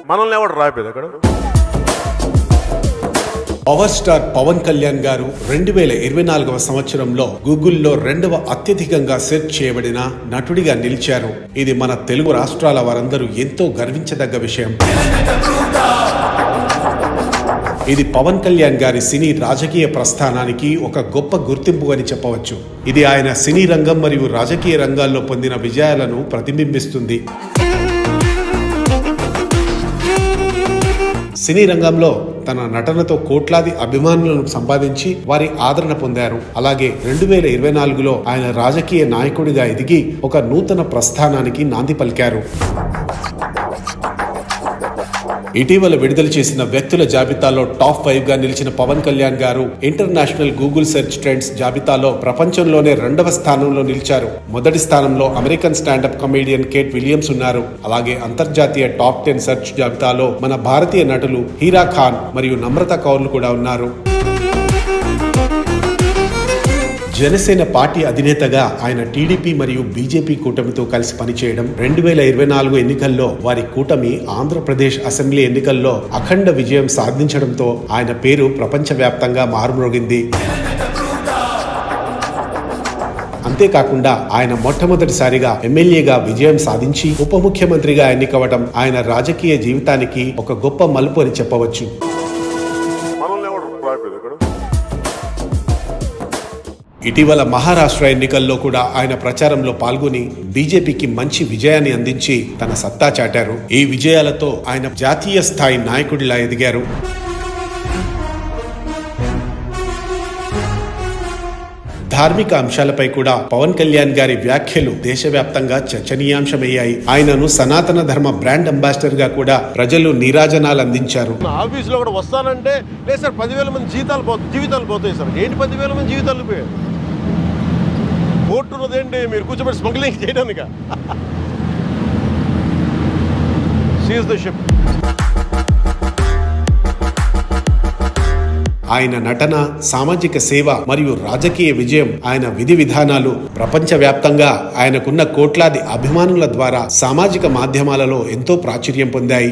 మనల్ని ఎవడు రాయిపోయింది అక్కడ. పవర్ స్టార్ పవన్ కళ్యాణ్ గారు 2024వ సంవత్సరంలో గూగుల్లో 2వ అత్యధికంగా సెర్చ్ చేయబడిన నటుడిగా నిలిచారు. ఇది మన తెలుగు రాష్ట్రాల వారందరూ ఎంతో గర్వించదగ్గ విషయం. ఇది పవన్ కళ్యాణ్ గారి సినీ రాజకీయ ప్రస్థానానికి ఒక గొప్ప గుర్తింపు అని చెప్పవచ్చు. ఇది ఆయన సినీ రంగం మరియు రాజకీయ రంగాల్లో పొందిన విజయాలను ప్రతిబింబిస్తుంది. సినీ రంగంలో తన నటనతో కోట్లాది అభిమానులను సంపాదించి వారి ఆదరణ పొందారు. అలాగే 2024లో ఆయన రాజకీయ నాయకుడిగా ఎదిగి ఒక నూతన ప్రస్థానానికి నాంది పలికారు. ఇటీవల విడుదల చేసిన వ్యక్తుల జాబితాలో టాప్ 5గా నిలిచిన పవన్ కళ్యాణ్ గారు ఇంటర్నేషనల్ గూగుల్ సెర్చ్ ట్రెండ్స్ జాబితాలో ప్రపంచంలోనే 2వ స్థానంలో నిలిచారు. మొదటి స్థానంలో American standup comedian Kate Williams ఉన్నారు. అలాగే అంతర్జాతీయ టాప్ 10 సెర్చ్ జాబితాలో మన భారతీయ నటులు హీరా ఖాన్ మరియు నమ్రత కౌర్లు కూడా ఉన్నారు. జనసేన పార్టీ అధినేతగా ఆయన టీడీపీ మరియు బీజేపీ కూటమితో కలిసి పనిచేయడం, 2024 ఎన్నికల్లో వారి కూటమి ఆంధ్రప్రదేశ్ అసెంబ్లీ ఎన్నికల్లో అఖండ విజయం సాధించడంతో ఆయన పేరు ప్రపంచవ్యాప్తంగా మారుమ్రోగింది. అంతేకాకుండా ఆయన మొట్టమొదటిసారిగా ఎమ్మెల్యేగా విజయం సాధించి ఉప ముఖ్యమంత్రిగా ఎన్నికవడం ఆయన రాజకీయ జీవితానికి ఒక గొప్ప మలుపు అని చెప్పవచ్చు. ఇటీవల మహారాష్ట్ర ఎన్నికల్లో కూడా ఆయన ప్రచారంలో పాల్గొని బీజేపీకి మంచి విజయాన్ని అందించి తన సత్తా చాటారు. ఈ విజయాలతో ఆయన జాతీయ స్థాయి నాయకుడిలా ఎదిగారు. ధార్మిక అంశాలపై కూడా పవన్ కళ్యాణ్ గారి వ్యాఖ్యలు దేశవ్యాప్తంగా చర్చనీయాంశమయ్యాయి. ఆయనను సనాతన ధర్మ బ్రాండ్ అంబాసిడర్ గా కూడా ప్రజలు నీరాజనాలు అందించారు. ఆఫీసులో కూడా వస్తానంటే లేదు సార్ 10,000 మంది జీవితాలు పోతాయి సార్. ఏంటి 10,000 మంది జీవితాలు పోయాయి? ఓటున్నదేంటి మీరు కూర్చోబెట్టి స్మగ్లింగ్ చేయడానికి? Seize the ship. ఆయన నటన, సామాజిక సేవ మరియు రాజకీయ విజయం, ఆయన విధి విధానాలు ప్రపంచవ్యాప్తంగా ఆయనకున్న కోట్లాది అభిమానుల ద్వారా సామాజిక మాధ్యమాలలో ఎంతో ప్రాచుర్యం పొందాయి.